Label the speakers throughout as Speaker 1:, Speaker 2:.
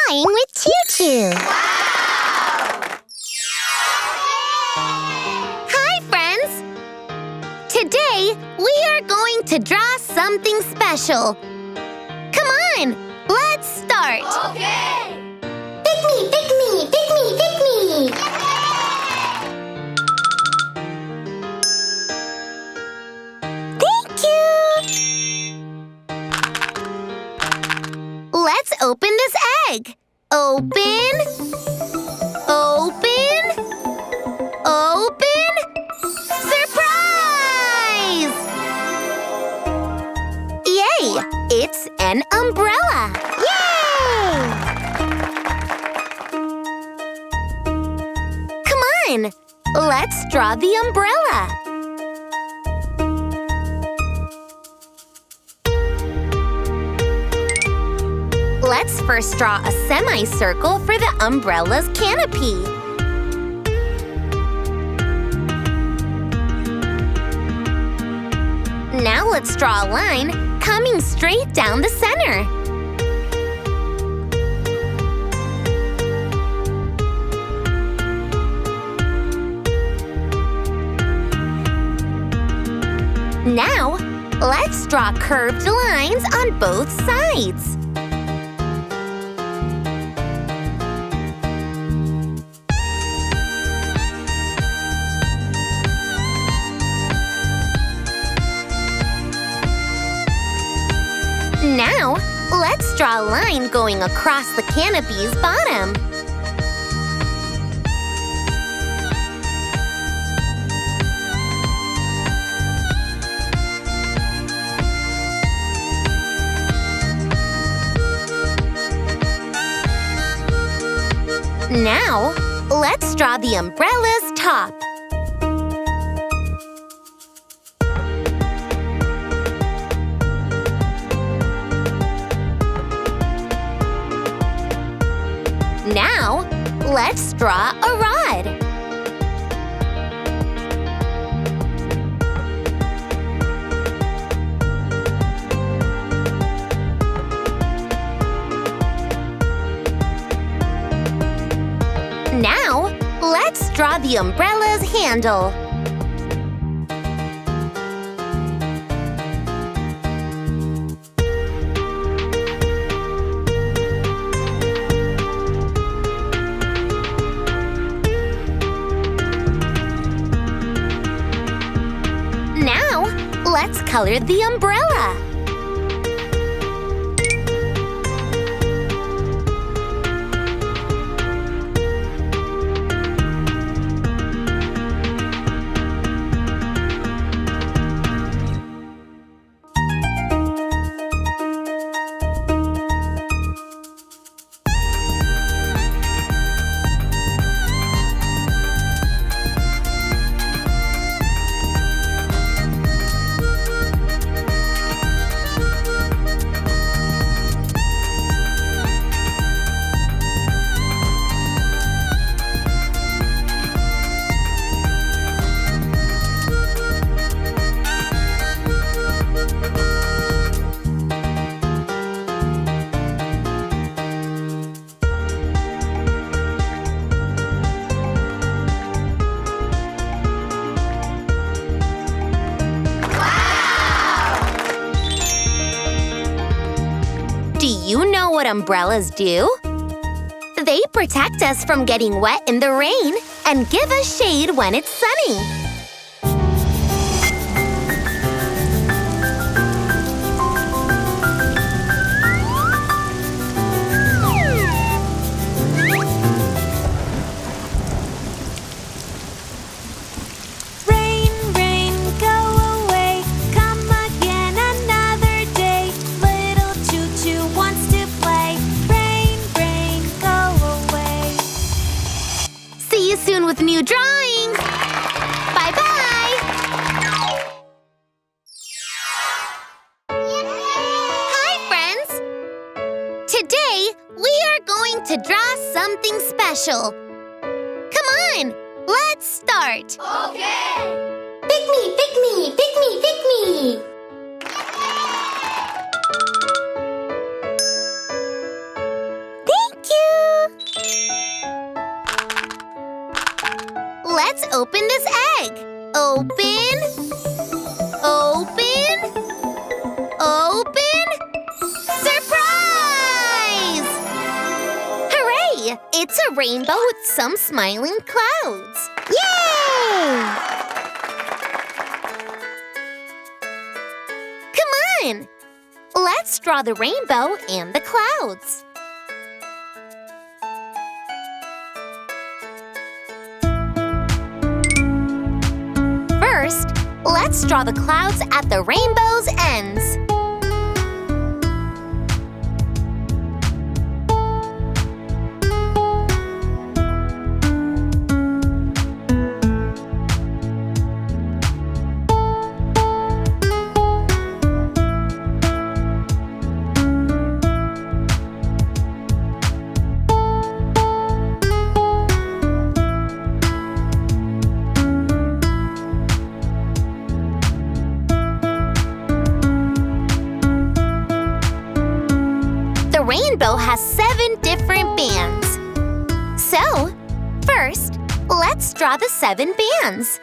Speaker 1: drawing with ChuChu. Hi, friends! Today, we are going to draw something special. Come on, let's start.
Speaker 2: Okay!
Speaker 1: Pick me, pick me, pick me, pick me! Thank you! Let's open this egg. Open. Open. Open. Surprise! Yay! It's an umbrella. Yay! Come on, let's draw the umbrella. Let's first draw a semicircle for the umbrella's canopy. Now let's draw a line coming straight down the center. Now, let's draw curved lines on both sides. Now, let's draw a line going across the canopy's bottom. Now, let's draw the umbrella's top. Now, let's draw a rod. Now, let's draw the umbrella's handle. Now, let's color the umbrella. Do you know what umbrellas do? They protect us from getting wet in the rain and give us shade when it's sunny. Soon with new drawings. Bye-bye. Hi, friends. Today, we are going to draw something special. Come on, let's start.
Speaker 2: Okay!
Speaker 1: Pick me, pick me, pick me, pick me. Thank you. Let's open this egg. Open. Open. Open. Surprise! Hooray! It's a rainbow with some smiling clouds. Yay! Come on! Let's draw the rainbow and the clouds. First, let's draw the clouds at the rainbow's ends. The rainbow has 7 different bands. So, first, let's draw the 7 bands.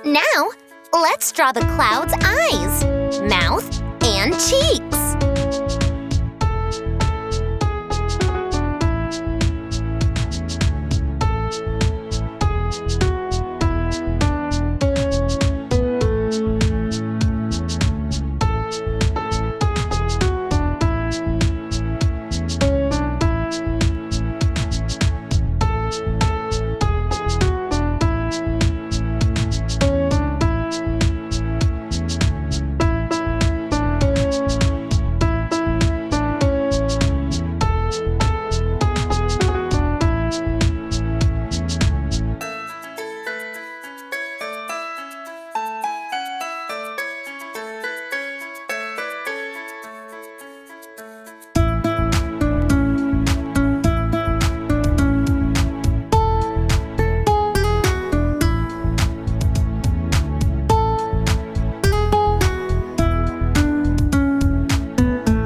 Speaker 1: Now, let's draw the cloud's eyes, mouth, and cheeks.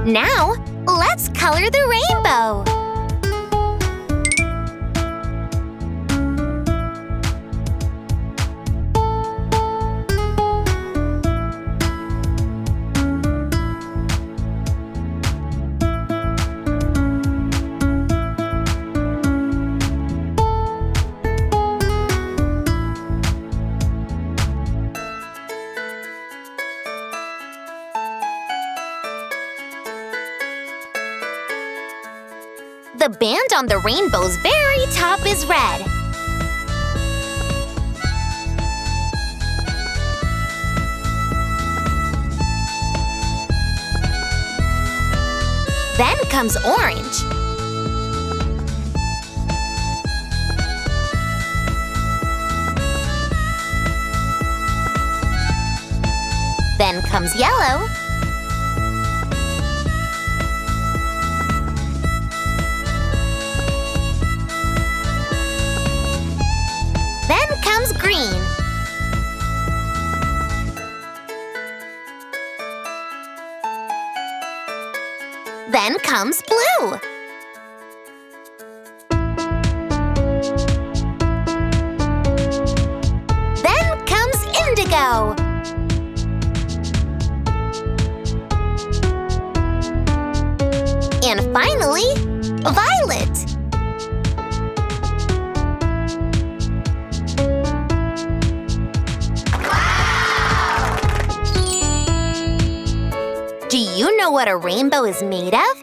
Speaker 1: Now, let's color the rainbow. The band on the rainbow's very top is red. Then comes orange. Then comes yellow. Then comes green. Then comes blue. Then comes indigo. And finally, violet. know what a rainbow is made of?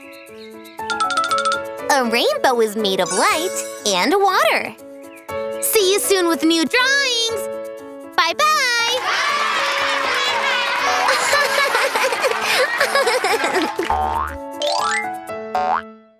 Speaker 1: A rainbow is made of light and water. See you soon with new drawings. Bye-bye.